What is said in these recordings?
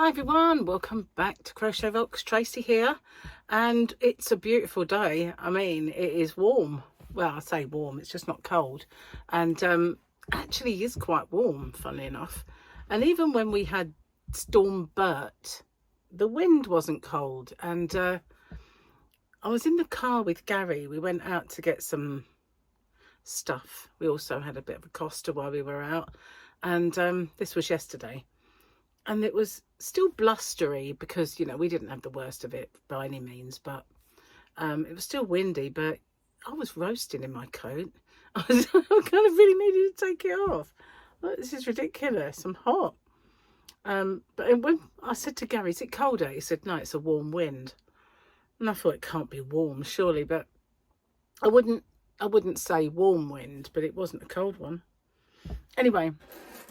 Hi everyone, welcome back to Crochet Rocks. Tracy here, and it's a beautiful day. I mean, it is warm. Well, I say warm, it's just not cold, and actually is quite warm, funnily enough. And even when we had Storm Bert, the wind wasn't cold. And I was in the car with Gary. We went out to get some stuff. We also had a bit of a Costa while we were out, and this was yesterday. And it was still blustery because, you know, we didn't have the worst of it by any means, but it was still windy. But I was roasting in my coat. I kind of really needed to take it off. Look, this is ridiculous. I'm hot. But when I said to Gary, is it cold out? He said, no, it's a warm wind. And I thought, it can't be warm, surely. But I wouldn't say warm wind, but it wasn't a cold one. Anyway,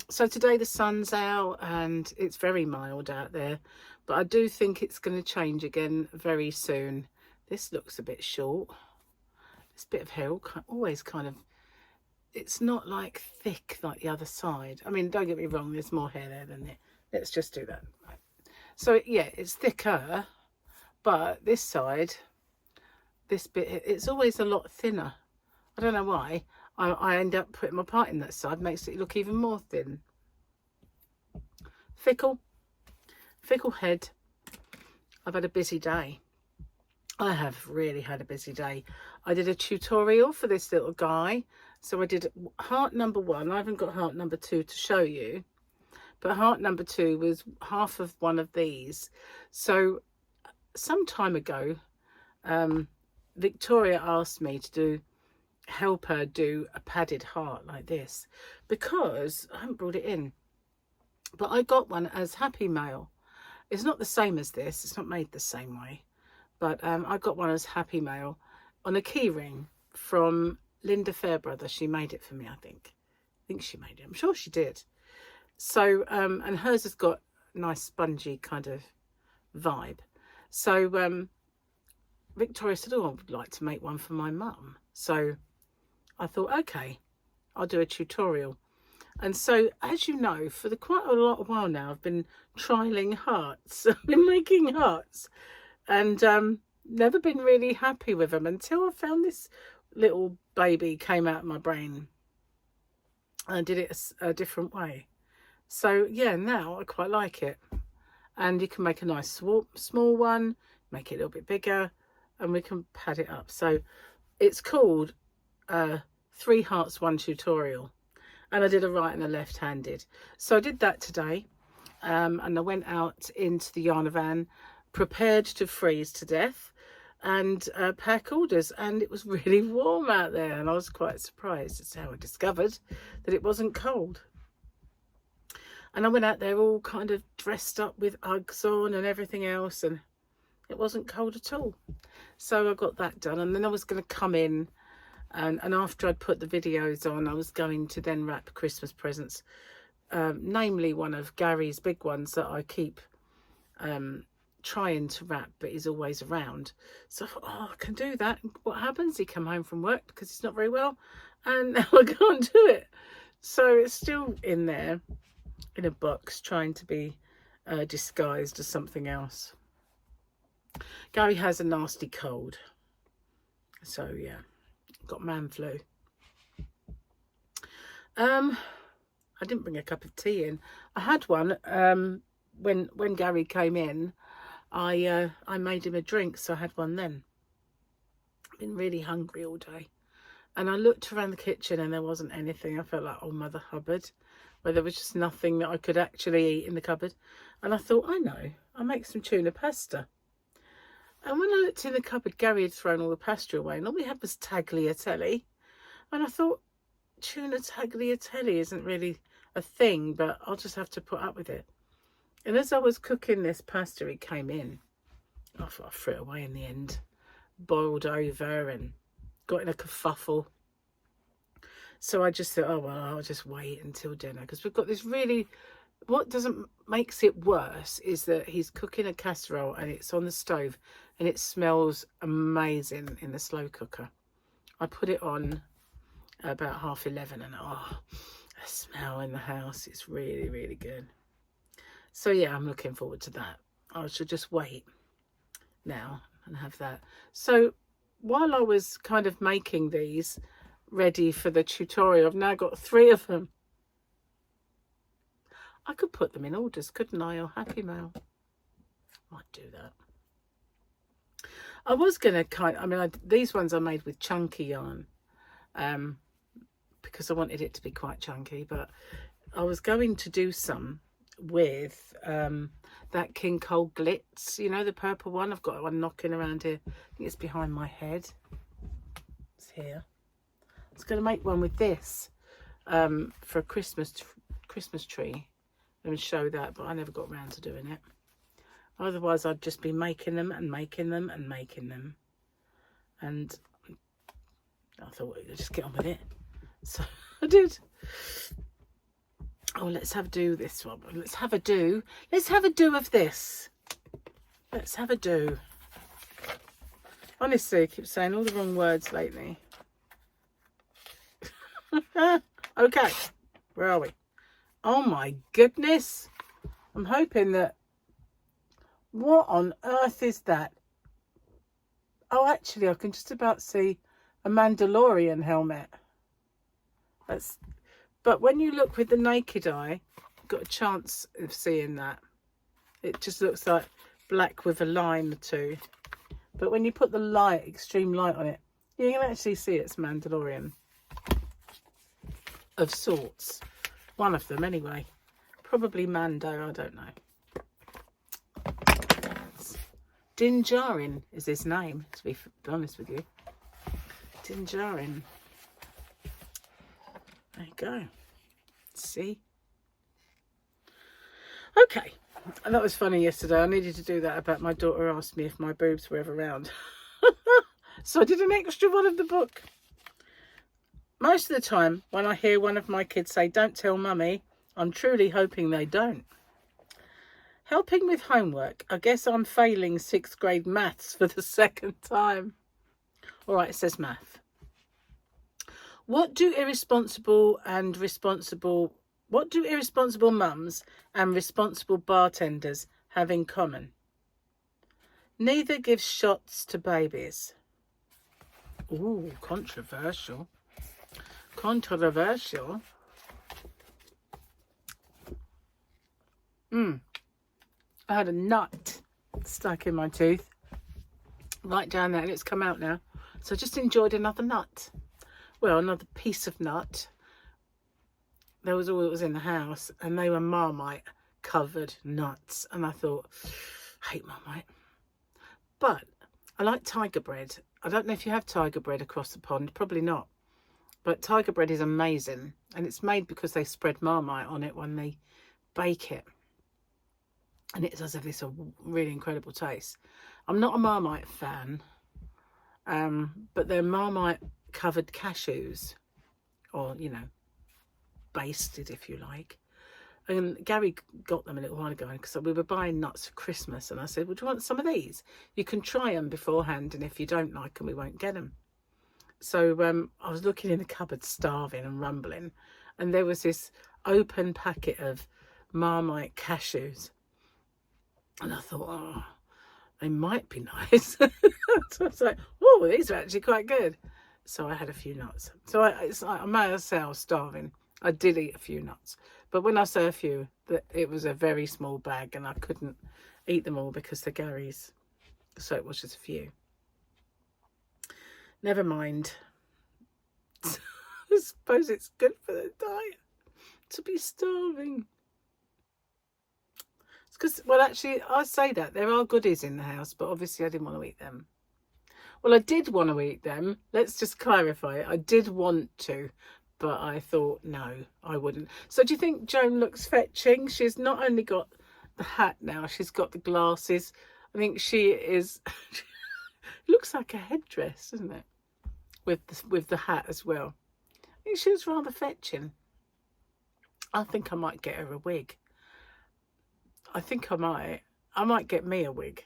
so today the sun's out and it's very mild out there, but I do think it's going to change again very soon. This looks a bit short. This bit of hair always kind of, it's not like thick like the other side. I mean, don't get me wrong, there's more hair there than it. Let's just do that. Right. So yeah, it's thicker, but this side, this bit, it's always a lot thinner. I don't know why. I end up putting my part in that side, makes it look even more thin. Fickle head. I've had a busy day. I have really had a busy day. I did a tutorial for this little guy. So I did heart number 1. I haven't got heart number 2 to show you. But heart number 2 was half of one of these. So some time ago, Victoria asked me to help her do a padded heart like this because I haven't brought it in, but I got one as Happy Mail. It's not the same as this, it's not made the same way, but I got one as Happy Mail on a key ring from Linda Fairbrother. She made it for me. I think she made it, I'm sure she did. So and hers has got a nice spongy kind of vibe. So Victoria said, oh, I would like to make one for my mum. So I thought, okay, I'll do a tutorial. And so, as you know, for quite a lot of while now, I've been trialing hearts. I've been making hearts and never been really happy with them until I found this little baby came out of my brain and I did it a different way. So, yeah, now I quite like it. And you can make a nice small one, make it a little bit bigger, and we can pad it up. So it's called 3 hearts 1 tutorial, and I did a right and a left-handed. So I did that today, and I went out into the yarn van, prepared to freeze to death and pack orders, and it was really warm out there, and I was quite surprised. That's how I discovered that it wasn't cold. And I went out there all kind of dressed up with Uggs on and everything else, and it wasn't cold at all. So I got that done, and then I was going to come in and after I'd put the videos on, I was going to then wrap Christmas presents, namely one of Gary's big ones that I keep trying to wrap, but he's always around. So I thought, oh, I can do that. And what happens? He come home from work because he's not very well, and now I can't do it. So it's still in there in a box, trying to be disguised as something else. Gary has a nasty cold, so yeah, got man flu. I didn't bring a cup of tea in. I had one when Gary came in. I made him a drink, so I had one then. I've been really hungry all day, and I looked around the kitchen and there wasn't anything. I felt like old Mother Hubbard, where there was just nothing that I could actually eat in the cupboard. And I thought, I know, I'll make some tuna pasta. And when I looked in the cupboard, Gary had thrown all the pasta away, and all we had was tagliatelle. And I thought, tuna tagliatelle isn't really a thing, but I'll just have to put up with it. And as I was cooking this pasta, it came in. I thought I threw it away in the end. Boiled over and got in a kerfuffle. So I just thought, oh, well, I'll just wait until dinner, because we've got this really... What makes it worse is that he's cooking a casserole and it's on the stove and it smells amazing in the slow cooker. I put it on about 11:30 and oh, the smell in the house, it's really, really good. So yeah, I'm looking forward to that. I should just wait now and have that. So while I was kind of making these ready for the tutorial, I've now got 3 of them. I could put them in orders, couldn't I, or Happy Mail? Might do that. I was going to these ones I made with chunky yarn, because I wanted it to be quite chunky, but I was going to do some with that King Cole Glitz, you know, the purple one. I've got one knocking around here. I think it's behind my head. It's here. I was going to make one with this for a Christmas tree and show that, but I never got around to doing it. Otherwise, I'd just be making them and making them and making them. And I thought, I'd just get on with it. So I did. Oh, let's have a do this one. Let's have a do. Let's have a do of this. Let's have a do. Honestly, I keep saying all the wrong words lately. Okay, where are we? Oh my goodness. I'm hoping that... What on earth is that? Oh, actually, I can just about see a Mandalorian helmet. But when you look with the naked eye, you've got a chance of seeing that. It just looks like black with a line or two. But when you put the light, extreme light on it, you can actually see it's Mandalorian. Of sorts. One of them, anyway. Probably Mando, I don't know. Din Djarin is his name, to be honest with you. Din Djarin. There you go. See? Okay. And that was funny yesterday. I needed to do that about my daughter asked me if my boobs were ever round. So I did an extra one of the book. Most of the time, when I hear one of my kids say, "Don't tell mummy," I'm truly hoping they don't. Helping with homework. I guess I'm failing 6th grade maths for the 2nd time. All right, it says math. What do irresponsible mums and responsible bartenders have in common? Neither gives shots to babies. Ooh, controversial. Controversial. I had a nut stuck in my tooth. Right down there, and it's come out now. So I just enjoyed another nut. Well, another piece of nut. That was all that was in the house, and they were Marmite covered nuts. And I thought, I hate Marmite. But I like tiger bread. I don't know if you have tiger bread across the pond. Probably not. But tiger bread is amazing. And it's made because they spread Marmite on it when they bake it. And it does have this really incredible taste. I'm not a Marmite fan. But they're Marmite covered cashews. Or, you know, basted, if you like. And Gary got them a little while ago because we were buying nuts for Christmas. And I said, well, do you want some of these? You can try them beforehand. And if you don't like them, we won't get them. So I was looking in the cupboard, starving and rumbling. And there was this open packet of Marmite cashews. And I thought, oh, they might be nice. So I was like, oh, these are actually quite good. So I had a few nuts. So I may as say I was starving. I did eat a few nuts. But when I say a few, it was a very small bag and I couldn't eat them all because they're Gary's. So it was just a few. Never mind. I suppose it's good for the diet to be starving. Because, well, actually, I say that. There are goodies in the house, but obviously I didn't want to eat them. Well, I did want to eat them. Let's just clarify. I did want to, but I thought, no, I wouldn't. So do you think Joan looks fetching? She's not only got the hat now, she's got the glasses. I think she is... looks like a headdress, doesn't it? With the hat as well. I think she was rather fetching. I think I might get her a wig. I think I might get me a wig.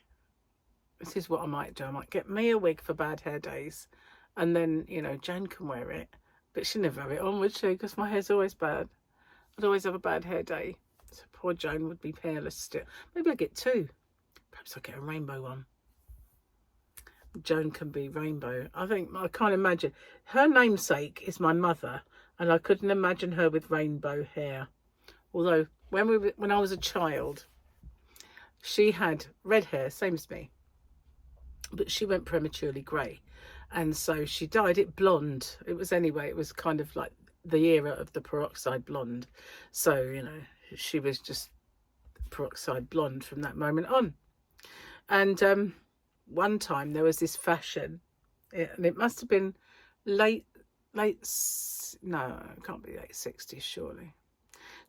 This is what I might do. I might get me a wig for bad hair days. And then, you know, Jane can wear it. But she'll never have it on, would she? Because my hair's always bad. I'd always have a bad hair day. So poor Joan would be hairless still. Maybe I get 2. Perhaps I'll get a rainbow one. Joan can be rainbow. I can't imagine. Her namesake is my mother, and I couldn't imagine her with rainbow hair. Although when I was a child, she had red hair, same as me, but she went prematurely grey, and so she dyed it blonde. It was kind of like the era of the peroxide blonde. So, you know, she was just peroxide blonde from that moment on. And one time there was this fashion, and it must have been no, it can't be late 60s, surely.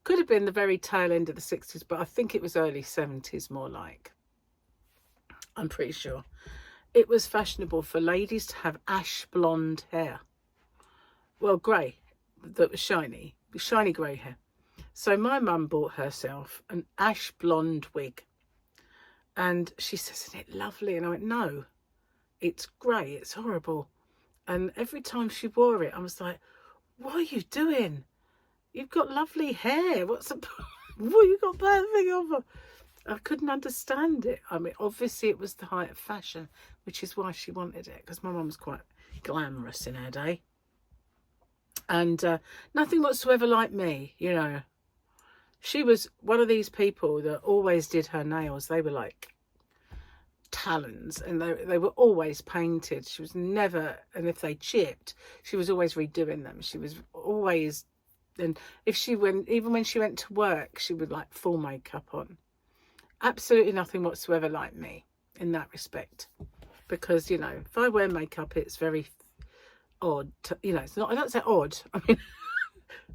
Could have been the very tail end of the 60s, but I think it was early 70s more like. I'm pretty sure. It was fashionable for ladies to have ash blonde hair. Well, grey, that was shiny grey hair. So my mum bought herself an ash blonde wig. And she says, isn't it lovely? And I went, no, it's grey, it's horrible. And every time she wore it, I was like, what are you doing? You've got lovely hair. What you got that thing over? I couldn't understand it. I mean, obviously it was the height of fashion, which is why she wanted it, because my mum was quite glamorous in her day. And nothing whatsoever like me, you know. She was one of these people that always did her nails. They were like talons, and they were always painted. She was never, and if they chipped, she was always redoing them. She was always, and even when she went to work, she would like full makeup on. Absolutely nothing whatsoever like me in that respect, because, you know, if I wear makeup, it's very odd. You know, it's not. I don't say odd. I mean,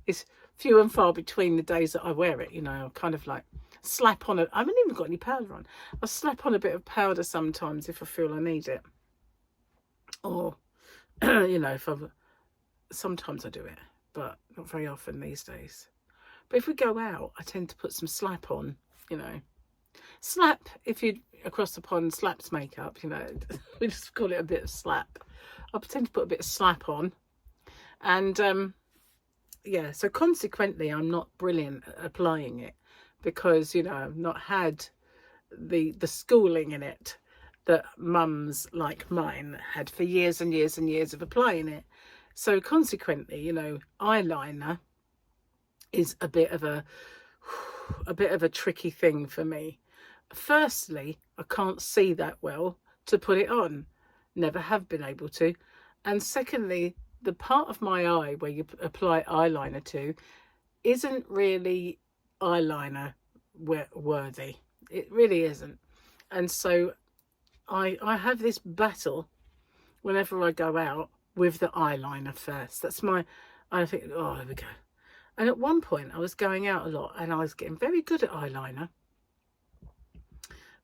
it's few and far between the days that I wear it. You know, I'll kind of like slap on I haven't even got any powder on. I'll slap on a bit of powder sometimes if I feel I need it, or you know, sometimes I do it, but not very often these days. But if we go out, I tend to put some slap on. You know, slap, if you across the pond, slap's makeup. You know, we just call it a bit of slap. I tend to put a bit of slap on, and yeah, so consequently I'm not brilliant at applying it, because, you know, I've not had the schooling in it that mums like mine had for years and years and years of applying it. So consequently, you know, eyeliner is a bit of a tricky thing for me. Firstly, I can't see that well to put it on, never have been able to. And secondly, the part of my eye where you apply eyeliner to isn't really eyeliner worthy. It really isn't. And so I have this battle whenever I go out with the eyeliner first. I think, oh, there we go. And at one point I was going out a lot and I was getting very good at eyeliner,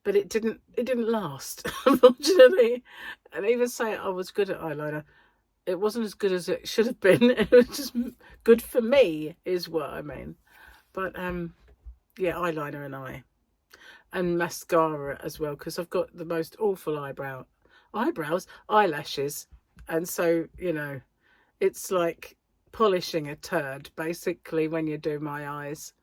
but it didn't last, unfortunately. And even say I was good at eyeliner, it wasn't as good as it should have been. It was just good for me, is what I mean. But yeah, eyeliner and eye, and mascara as well, because I've got the most awful eyelashes, and so, you know, it's like polishing a turd basically when you do my eyes.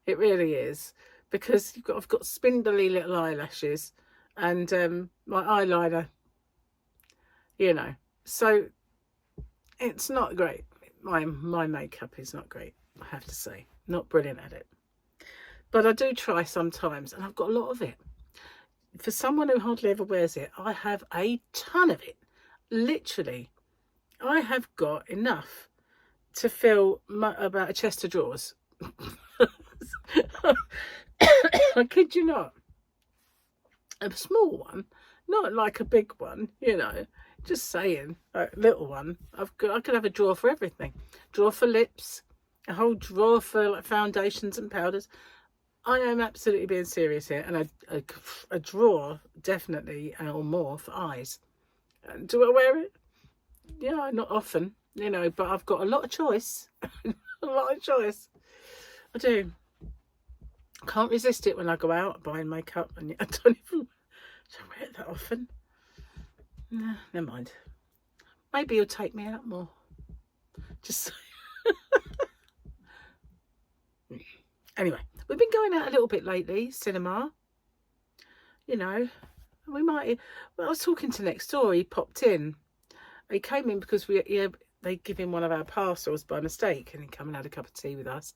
It really is, because I've got spindly little eyelashes, and my eyeliner, you know, so it's not great. My makeup is not great, I have to say. Not brilliant at it. But I do try sometimes, and I've got a lot of it. For someone who hardly ever wears it, I have a ton of it. Literally, I have got enough to fill about a chest of drawers. I kid you not. A small one, not like a big one, you know. Just saying, a little one. I could have a drawer for everything. Drawer for lips, a whole drawer for like foundations and powders. I am absolutely being serious here. And a drawer, definitely, or more, for eyes. Do I wear it? Yeah, not often, you know, but I've got a lot of choice. A lot of choice. I do. Can't resist it when I go out buying makeup, and I don't wear it that often. Nah, never mind. Maybe you'll take me out more. Just anyway, We've been going out a little bit lately, cinema, you know. We might, well, I was talking to next door, he popped in. He came in because they give him one of our parcels by mistake, and he came and had a cup of tea with us.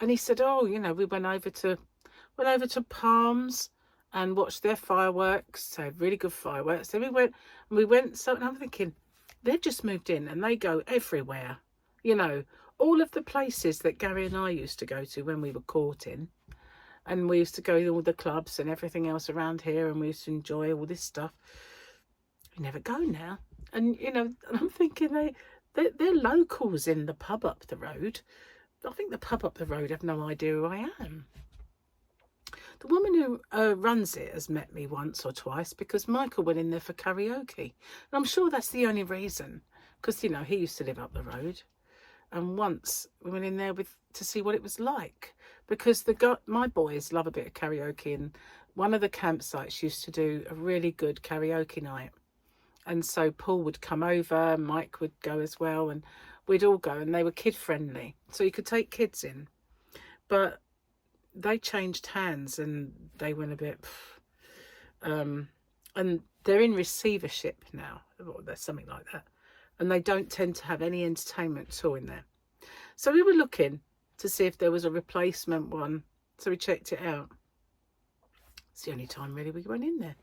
And he said, oh, you know, we went over to Palms and watched their fireworks. They had really good fireworks. Then we went, so, and I'm thinking, they've just moved in and they go everywhere. You know, all of the places that Gary and I used to go to when we were courting. And we used to go to all the clubs and everything else around here, and we used to enjoy all this stuff. We never go now. And, you know, I'm thinking they're locals in the pub up the road. I think the pub up the road have no idea who I am. The woman who runs it has met me once or twice because Michael went in there for karaoke. And I'm sure that's the only reason, because, you know, he used to live up the road. And once we went in there to see what it was like, because my boys love a bit of karaoke, and one of the campsites used to do a really good karaoke night. And so Paul would come over, Mike would go as well, and we'd all go, and they were kid friendly, so you could take kids in. But they changed hands and they went a bit and they're in receivership now, or there's something like that, and they don't tend to have any entertainment at all in there. So we were looking to see if there was a replacement one, so we checked it out. It's the only time really we went in there.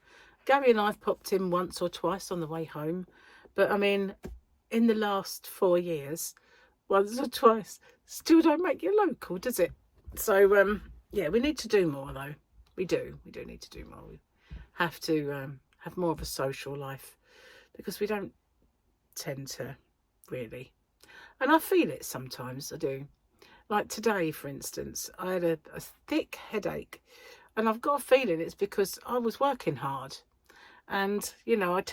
Gary and I've popped in once or twice on the way home, but I mean, in the last 4 years, once or twice still don't make you local, does it? So yeah, we need to do more though. We do need to do more. We have to have more of a social life, because we don't tend to really. And I feel it sometimes, I do. Like today, for instance, I had a thick headache, and I've got a feeling it's because I was working hard. And, you know, I've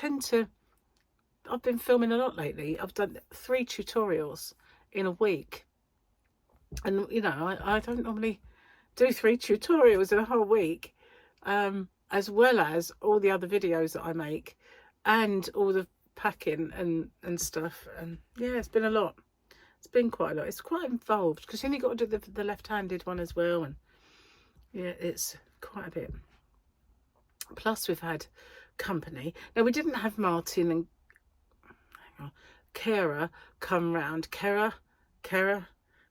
been filming a lot lately. I've done 3 tutorials in a week. And, you know, I don't normally do 3 tutorials in a whole week, as well as all the other videos that I make and all the packing and stuff. And yeah, it's been a lot. It's been quite a lot. It's quite involved, because then you've got to do the left-handed one as well. And yeah, it's quite a bit. Plus we've had company. Now, we didn't have Martin and Kara come round. Kara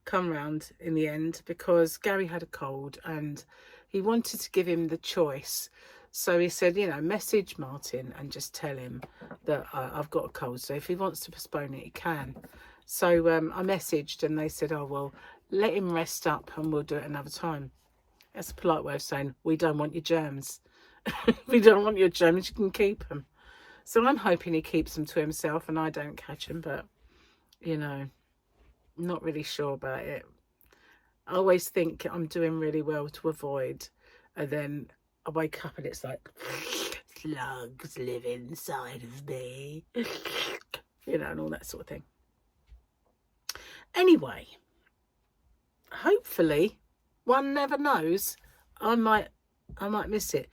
come round in the end, because Gary had a cold and he wanted to give him the choice. So he said, you know, message Martin and just tell him that I've got a cold, so if he wants to postpone it, he can. So I messaged and they said, oh, well, let him rest up and we'll do it another time. That's a polite way of saying, we don't want your germs. We don't want your germs, you can keep them. So I'm hoping he keeps them to himself and I don't catch them, but, you know, not really sure about it. I always think I'm doing really well to avoid, and then I wake up and it's like, slugs live inside of me, you know, and all that sort of thing. Anyway, hopefully, one never knows, I might miss it,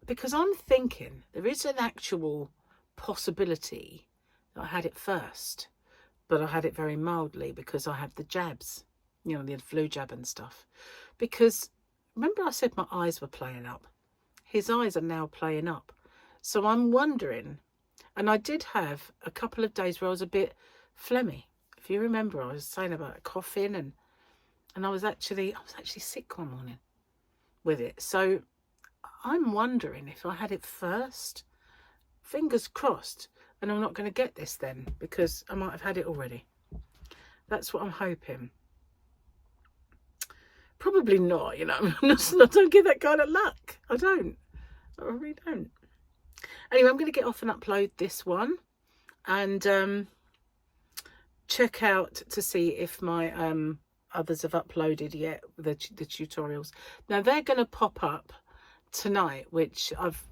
because I'm thinking there is an actual possibility that I had it first, but I had it very mildly because I had the jabs, you know, the flu jab and stuff. Because remember I said my eyes were playing up? His eyes are now playing up. So I'm wondering, and I did have a couple of days where I was a bit phlegmy. If you remember, I was saying about coughing, and I was actually sick one morning with it. So I'm wondering if I had it first. Fingers crossed, and I'm not going to get this then, because I might have had it already. That's what I'm hoping. Probably not, you know. I don't get that kind of luck. I really don't. Anyway, I'm going to get off and upload this one, and check out to see if my others have uploaded yet, the tutorials. Now they're going to pop up tonight, which I've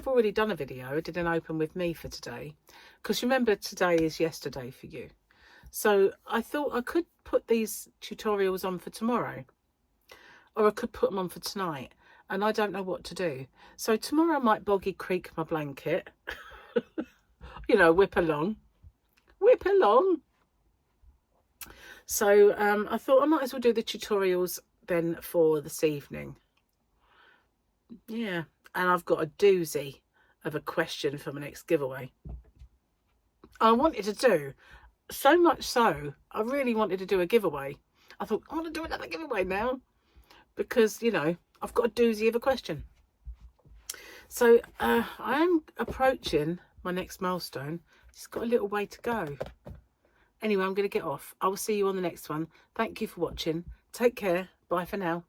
already done a video. I did an open with me for today, because remember, today is yesterday for you. So I thought I could put these tutorials on for tomorrow, or I could put them on for tonight, and I don't know what to do. So tomorrow I might boggy creak my blanket, you know, whip along. So I thought I might as well do the tutorials then for this evening. Yeah, and I've got a doozy of a question for my next giveaway. I wanted to do, so much so, I really wanted to do a giveaway. I thought, I want to do another giveaway now because, you know, I've got a doozy of a question. So I am approaching my next milestone. It's got a little way to go. Anyway, I'm going to get off. I will see you on the next one. Thank you for watching. Take care. Bye for now.